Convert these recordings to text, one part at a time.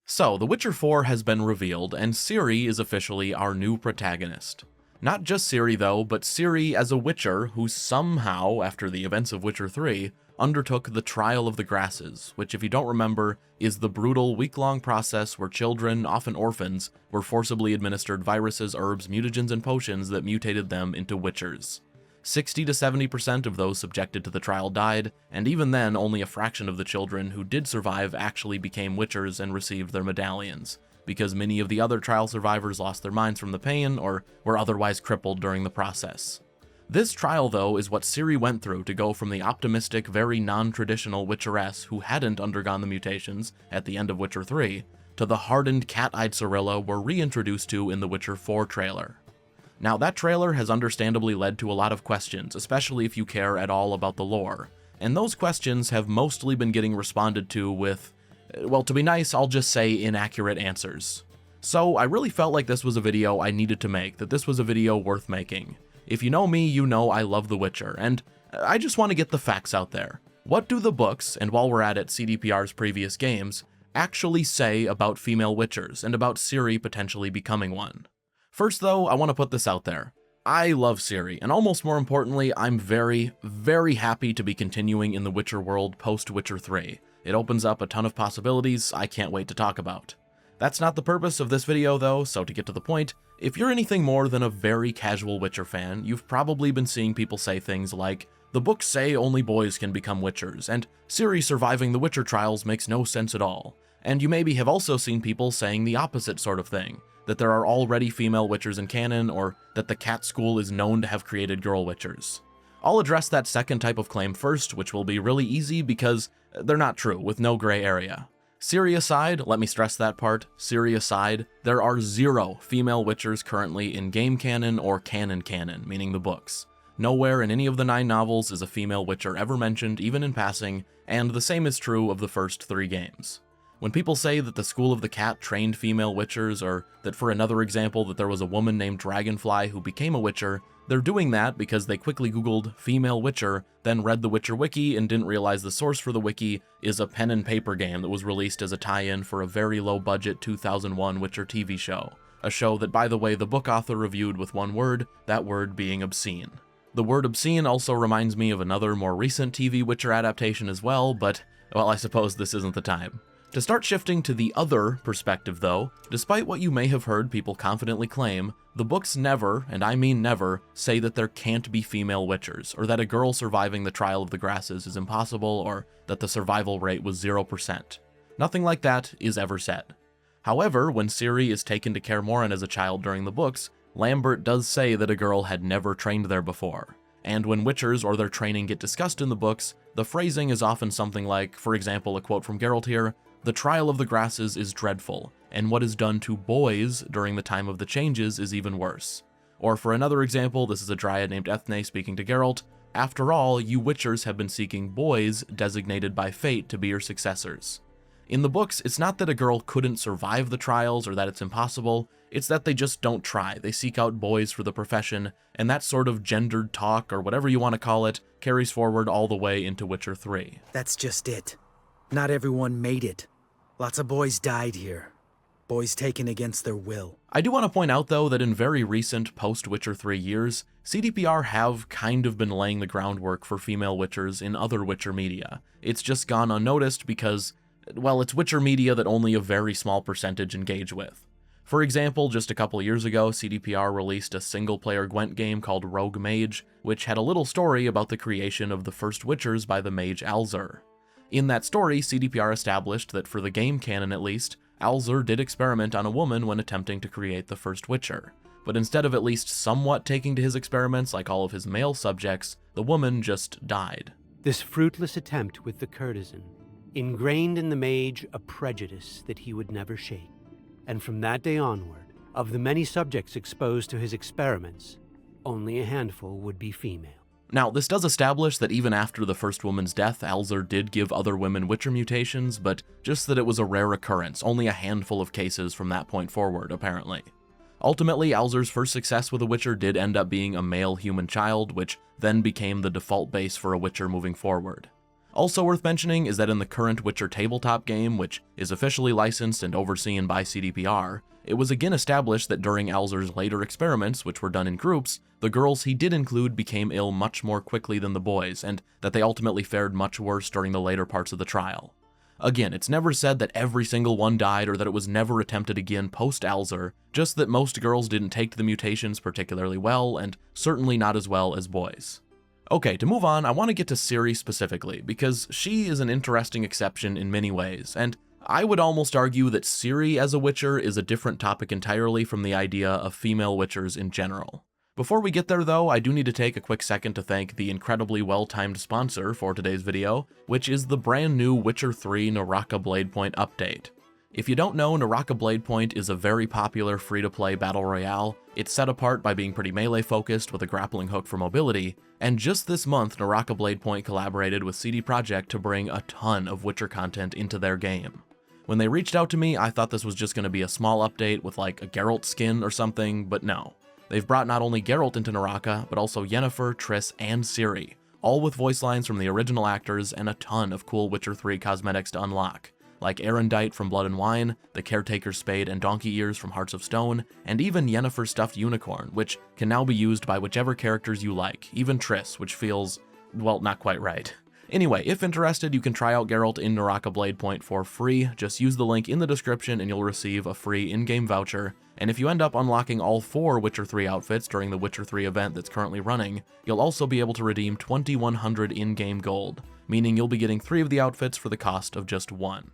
So, The Witcher 4 has been revealed, and Ciri is officially our new protagonist. Not just Ciri though, but Ciri as a Witcher who somehow, after the events of Witcher 3, undertook the Trial of the Grasses, which if you don't remember, is the brutal week-long process where children, often orphans, were forcibly administered viruses, herbs, mutagens, and potions that mutated them into Witchers. 60 to 70% of those subjected to the trial died, and even then only a fraction of the children who did survive actually became Witchers and received their medallions, because many of the other trial survivors lost their minds from the pain or were otherwise crippled during the process. This trial, though, is what Ciri went through to go from the optimistic, very non-traditional Witcheress who hadn't undergone the mutations at the end of Witcher 3, to the hardened cat-eyed Cirilla we're reintroduced to in the Witcher 4 trailer. Now, that trailer has understandably led to a lot of questions, especially if you care at all about the lore, and those questions have mostly been getting responded to with, well, to be nice, I'll just say inaccurate answers. So I really felt like this was a video I needed to make, that this was a video worth making. If you know me, you know I love The Witcher, and I just want to get the facts out there. What do the books, and while we're at it, CDPR's previous games, actually say about female Witchers, and about Ciri potentially becoming one? First though, I want to put this out there. I love Ciri, and almost more importantly, I'm very, very happy to be continuing in the Witcher world post-Witcher 3. It opens up a ton of possibilities I can't wait to talk about. That's not the purpose of this video though, so to get to the point, if you're anything more than a very casual Witcher fan, you've probably been seeing people say things like, the books say only boys can become Witchers, and Ciri surviving the Witcher trials makes no sense at all. And you maybe have also seen people saying the opposite sort of thing, that there are already female Witchers in canon, or that the Cat School is known to have created girl Witchers. I'll address that second type of claim first, which will be really easy because they're not true, with no gray area. Ciri aside, let me stress that part, Ciri aside, there are 0 female Witchers currently in game canon or canon, meaning the books. Nowhere in any of the 9 novels is a female Witcher ever mentioned, even in passing, and the same is true of the first 3 games. When people say that the School of the Cat trained female Witchers, or that for another example that there was a woman named Dragonfly who became a Witcher, they're doing that because they quickly googled female Witcher, then read the Witcher wiki and didn't realize the source for the wiki is a pen and paper game that was released as a tie-in for a very low-budget 2001 Witcher TV show. A show that, by the way, the book author reviewed with one word, that word being obscene. The word obscene also reminds me of another more recent TV Witcher adaptation as well, but, well, I suppose this isn't the time. To start shifting to the other perspective though, despite what you may have heard people confidently claim, the books never, and I mean never, say that there can't be female Witchers, or that a girl surviving the Trial of the Grasses is impossible, or that the survival rate was 0%. Nothing like that is ever said. However, when Ciri is taken to Kaer Morhen as a child during the books, Lambert does say that a girl had never trained there before. And when Witchers or their training get discussed in the books, the phrasing is often something like, for example, a quote from Geralt here, "The Trial of the Grasses is dreadful, and what is done to boys during the time of the changes is even worse." Or for another example, this is a dryad named Ethne speaking to Geralt, "After all, you Witchers have been seeking boys designated by fate to be your successors." In the books, it's not that a girl couldn't survive the trials or that it's impossible, it's that they just don't try. They seek out boys for the profession, and that sort of gendered talk, or whatever you want to call it, carries forward all the way into Witcher 3. That's just it. Not everyone made it. Lots of boys died here. Boys taken against their will. I do want to point out though that in very recent post-Witcher 3 years, CDPR have kind of been laying the groundwork for female Witchers in other Witcher media. It's just gone unnoticed because, well, it's Witcher media that only a very small percentage engage with. For example, just a couple years ago, CDPR released a single-player Gwent game called Rogue Mage, which had a little story about the creation of the first Witchers by the mage Alzur. In that story, CDPR established that for the game canon at least, Alzur did experiment on a woman when attempting to create the first Witcher, but instead of at least somewhat taking to his experiments like all of his male subjects, the woman just died. This fruitless attempt with the courtesan ingrained in the mage a prejudice that he would never shake, and from that day onward, of the many subjects exposed to his experiments, only a handful would be female. Now, this does establish that even after the first woman's death, Alzur did give other women Witcher mutations, but just that it was a rare occurrence, only a handful of cases from that point forward, apparently. Ultimately, Alzur's first success with a Witcher did end up being a male human child, which then became the default base for a Witcher moving forward. Also worth mentioning is that in the current Witcher tabletop game, which is officially licensed and overseen by CDPR, it was again established that during Alzur's later experiments, which were done in groups, the girls he did include became ill much more quickly than the boys, and that they ultimately fared much worse during the later parts of the trial. Again, it's never said that every single one died or that it was never attempted again post-Alzur, just that most girls didn't take to the mutations particularly well, and certainly not as well as boys. Okay, to move on, I want to get to Ciri specifically, because she is an interesting exception in many ways, and I would almost argue that Ciri as a Witcher is a different topic entirely from the idea of female Witchers in general. Before we get there though, I do need to take a quick second to thank the incredibly well-timed sponsor for today's video, which is the brand new Witcher 3 Naraka Bladepoint update. If you don't know, Naraka Bladepoint is a very popular free-to-play battle royale. It's set apart by being pretty melee-focused with a grappling hook for mobility, and just this month Naraka Bladepoint collaborated with CD Projekt to bring a ton of Witcher content into their game. When they reached out to me, I thought this was just going to be a small update with like a Geralt skin or something, but no. They've brought not only Geralt into Naraka, but also Yennefer, Triss, and Ciri, all with voice lines from the original actors and a ton of cool Witcher 3 cosmetics to unlock, like Arendite from Blood and Wine, the Caretaker's Spade and Donkey Ears from Hearts of Stone, and even Yennefer's stuffed unicorn, which can now be used by whichever characters you like, even Triss, which feels, well, not quite right. Anyway, if interested, you can try out Geralt in Naraka Bladepoint for free. Just use the link in the description and you'll receive a free in-game voucher. And if you end up unlocking all 4 Witcher 3 outfits during the Witcher 3 event that's currently running, you'll also be able to redeem 2,100 in-game gold, meaning you'll be getting 3 of the outfits for the cost of just 1.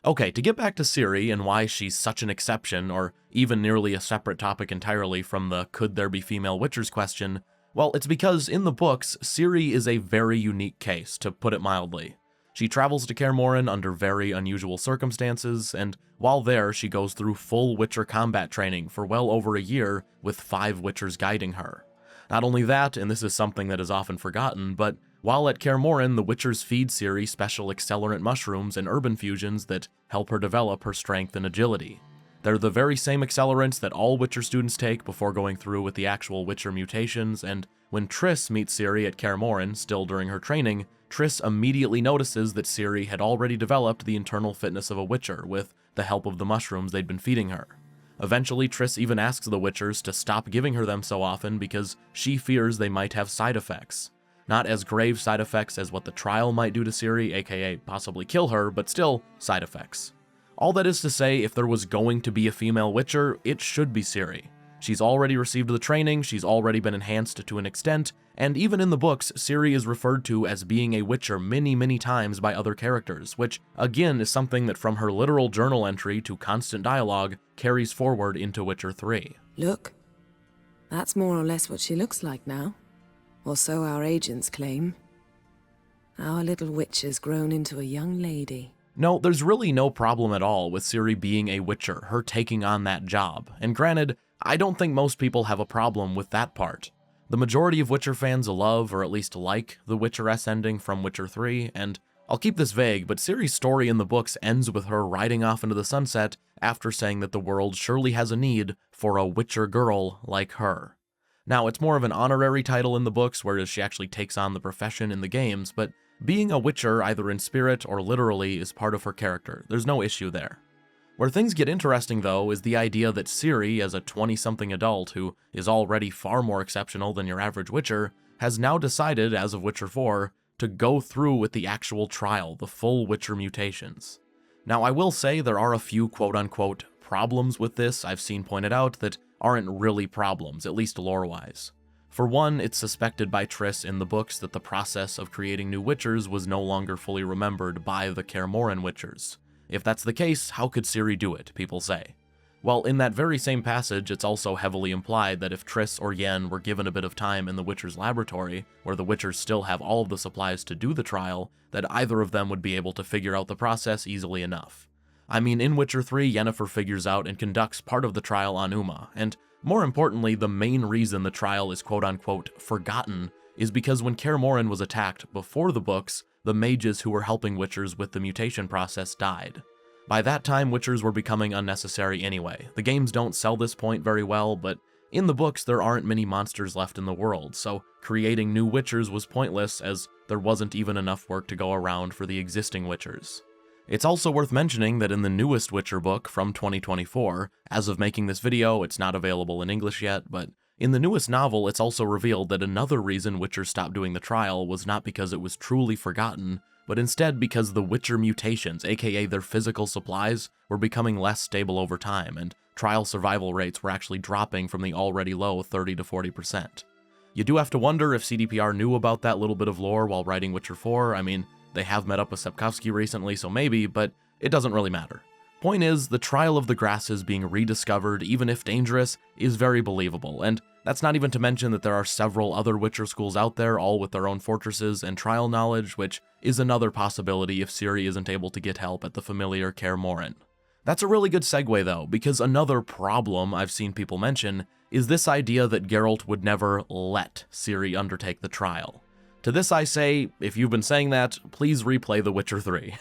Okay, to get back to Ciri and why she's such an exception, or even nearly a separate topic entirely from the could there be female Witchers question, well, it's because in the books, Ciri is a very unique case, to put it mildly. She travels to Kaer Morhen under very unusual circumstances, and while there, she goes through full Witcher combat training for well over a year, with 5 Witchers guiding her. Not only that, and this is something that is often forgotten, but while at Kaer Morhen, the Witchers feed Ciri special accelerant mushrooms and urban fusions that help her develop her strength and agility. They're the very same accelerants that all Witcher students take before going through with the actual Witcher mutations, and when Triss meets Ciri at Kaer Morhen, still during her training, Triss immediately notices that Ciri had already developed the internal fitness of a Witcher with the help of the mushrooms they'd been feeding her. Eventually, Triss even asks the Witchers to stop giving her them so often because she fears they might have side effects. Not as grave side effects as what the trial might do to Ciri, aka possibly kill her, but still side effects. All that is to say, if there was going to be a female Witcher, it should be Ciri. She's already received the training, she's already been enhanced to an extent, and even in the books, Ciri is referred to as being a Witcher many times by other characters, which again is something that from her literal journal entry to constant dialogue carries forward into Witcher 3. Look, that's more or less what she looks like now. Or so our agents claim. Our little witch has grown into a young lady. No, there's really no problem at all with Ciri being a Witcher, her taking on that job. And granted, I don't think most people have a problem with that part. The majority of Witcher fans love, or at least like, the Witcheress ending from Witcher 3, and I'll keep this vague, but Ciri's story in the books ends with her riding off into the sunset after saying that the world surely has a need for a Witcher girl like her. Now, it's more of an honorary title in the books, whereas she actually takes on the profession in the games, but being a Witcher, either in spirit or literally, is part of her character. There's no issue there. Where things get interesting, though, is the idea that Ciri, as a 20-something adult who is already far more exceptional than your average Witcher, has now decided, as of Witcher 4, to go through with the actual trial, the full Witcher mutations. Now, I will say there are a few quote-unquote problems with this I've seen pointed out that aren't really problems, at least lore-wise. For one, it's suspected by Triss in the books that the process of creating new Witchers was no longer fully remembered by the Kaer Morhen Witchers. If that's the case, how could Ciri do it, people say. Well, in that very same passage, it's also heavily implied that if Triss or Yen were given a bit of time in the Witcher's laboratory, where the Witchers still have all of the supplies to do the trial, that either of them would be able to figure out the process easily enough. I mean, in Witcher 3, Yennefer figures out and conducts part of the trial on Uma, and more importantly, the main reason the trial is quote-unquote forgotten is because when Kaer Morhen was attacked before the books, the mages who were helping Witchers with the mutation process died. By that time, Witchers were becoming unnecessary anyway. The games don't sell this point very well, but in the books there aren't many monsters left in the world, so creating new Witchers was pointless as there wasn't even enough work to go around for the existing Witchers. It's also worth mentioning that in the newest Witcher book from 2024, as of making this video, it's not available in English yet, but in the newest novel, it's also revealed that another reason Witcher stopped doing the trial was not because it was truly forgotten, but instead because the Witcher mutations, aka their physical supplies, were becoming less stable over time, and trial survival rates were actually dropping from the already low 30 to 40%. You do have to wonder if CDPR knew about that little bit of lore while writing Witcher 4. I mean, they have met up with Sapkowski recently, so maybe, but it doesn't really matter. Point is, the Trial of the Grasses being rediscovered, even if dangerous, is very believable, and that's not even to mention that there are several other Witcher schools out there, all with their own fortresses and trial knowledge, which is another possibility if Ciri isn't able to get help at the familiar Kaer Morhen. That's a really good segue though, because another problem I've seen people mention is this idea that Geralt would never let Ciri undertake the trial. To this I say, if you've been saying that, please replay The Witcher 3.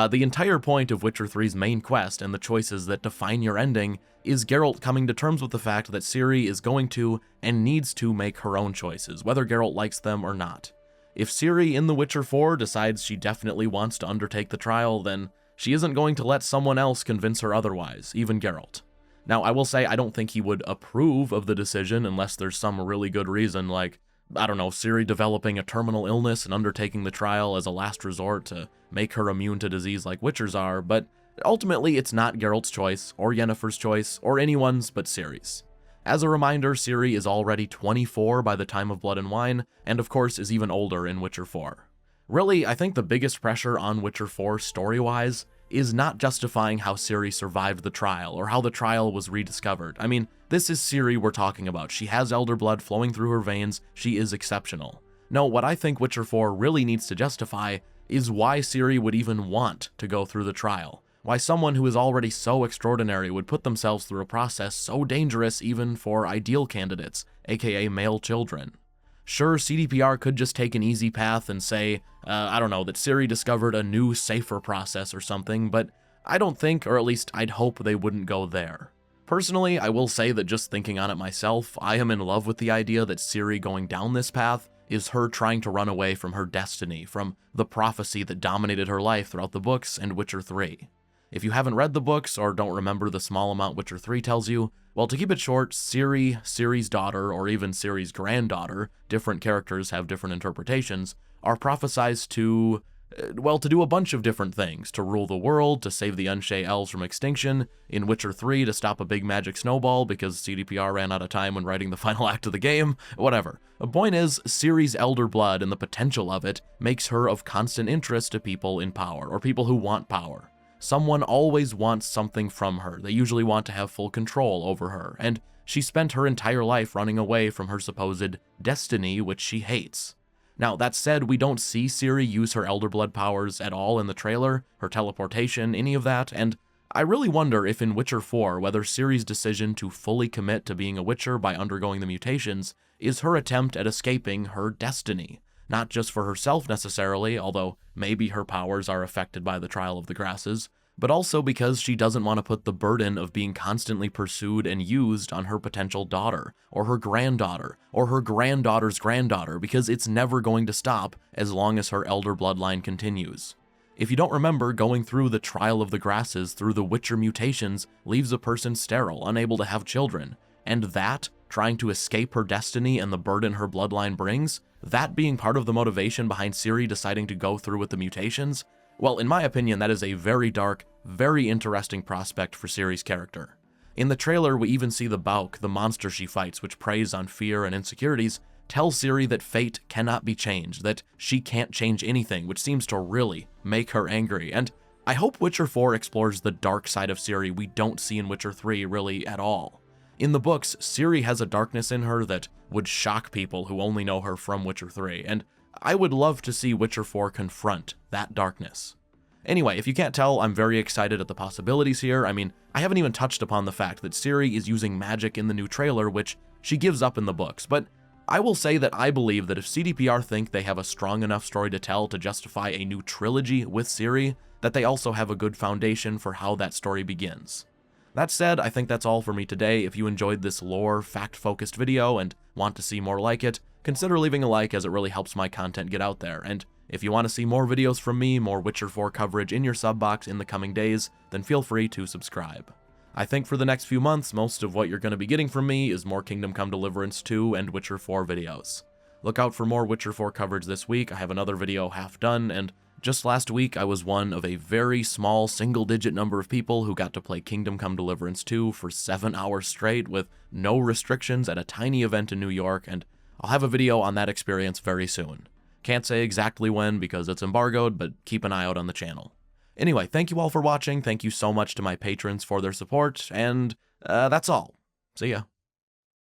The entire point of Witcher 3's main quest and the choices that define your ending is Geralt coming to terms with the fact that Ciri is going to and needs to make her own choices, whether Geralt likes them or not. If Ciri in The Witcher 4 decides she definitely wants to undertake the trial, then she isn't going to let someone else convince her otherwise, even Geralt. Now, I will say I don't think he would approve of the decision unless there's some really good reason, like, I don't know, Ciri developing a terminal illness and undertaking the trial as a last resort to make her immune to disease like Witchers are, but ultimately it's not Geralt's choice, or Yennefer's choice, or anyone's but Ciri's. As a reminder, Ciri is already 24 by the time of Blood and Wine, and of course is even older in Witcher 4. Really, I think the biggest pressure on Witcher 4 story-wise is not justifying how Ciri survived the trial, or how the trial was rediscovered. I mean, this is Ciri we're talking about. She has elder blood flowing through her veins, she is exceptional. No, what I think Witcher 4 really needs to justify is why Ciri would even want to go through the trial. Why someone who is already so extraordinary would put themselves through a process so dangerous even for ideal candidates, aka male children. Sure, CDPR could just take an easy path and say, I don't know, that Ciri discovered a new, safer process or something, but I don't think, or at least I'd hope they wouldn't go there. Personally, I will say that just thinking on it myself, I am in love with the idea that Ciri going down this path is her trying to run away from her destiny, from the prophecy that dominated her life throughout the books and Witcher 3. If you haven't read the books or don't remember the small amount Witcher 3 tells you, well, to keep it short, Ciri, Ciri's daughter, or even Ciri's granddaughter, different characters have different interpretations, are prophesized to, well, to do a bunch of different things. To rule the world, to save the Unshay elves from extinction, in Witcher 3 to stop a big magic snowball because CDPR ran out of time when writing the final act of the game, whatever. The point is, Ciri's elder blood and the potential of it makes her of constant interest to people in power, or people who want power. Someone always wants something from her. They usually want to have full control over her, and she spent her entire life running away from her supposed destiny, which she hates. Now, that said, we don't see Ciri use her Elder Blood powers at all in the trailer, her teleportation, any of that, and I really wonder if in Witcher 4, whether Ciri's decision to fully commit to being a Witcher by undergoing the mutations is her attempt at escaping her destiny. Not just for herself necessarily, although maybe her powers are affected by the Trial of the Grasses, but also because she doesn't want to put the burden of being constantly pursued and used on her potential daughter, or her granddaughter, or her granddaughter's granddaughter, because it's never going to stop as long as her elder bloodline continues. If you don't remember, going through the Trial of the Grasses through the Witcher mutations leaves a person sterile, unable to have children, and that, trying to escape her destiny and the burden her bloodline brings, that being part of the motivation behind Ciri deciding to go through with the mutations, well, in my opinion, that is a very dark, very interesting prospect for Ciri's character. In the trailer, we even see the Bauk, the monster she fights, which preys on fear and insecurities, tell Ciri that fate cannot be changed, that she can't change anything, which seems to really make her angry, and I hope Witcher 4 explores the dark side of Ciri we don't see in Witcher 3 really at all. In the books, Ciri has a darkness in her that would shock people who only know her from Witcher 3, and I would love to see Witcher 4 confront that darkness. Anyway, if you can't tell, I'm very excited at the possibilities here. I mean, I haven't even touched upon the fact that Ciri is using magic in the new trailer, which she gives up in the books, but I will say that I believe that if CDPR think they have a strong enough story to tell to justify a new trilogy with Ciri, that they also have a good foundation for how that story begins. That said, I think that's all for me today. If you enjoyed this lore, fact-focused video and want to see more like it, consider leaving a like as it really helps my content get out there. And if you want to see more videos from me, more Witcher 4 coverage in your sub box in the coming days, then feel free to subscribe. I think for the next few months, most of what you're going to be getting from me is more Kingdom Come Deliverance 2 and Witcher 4 videos. Look out for more Witcher 4 coverage this week. I have another video half done, and just last week I was one of a very small single-digit number of people who got to play Kingdom Come Deliverance 2 for 7 hours straight with no restrictions at a tiny event in New York, and I'll have a video on that experience very soon. Can't say exactly when because it's embargoed, but keep an eye out on the channel. Anyway, thank you all for watching, thank you so much to my patrons for their support, and that's all. See ya.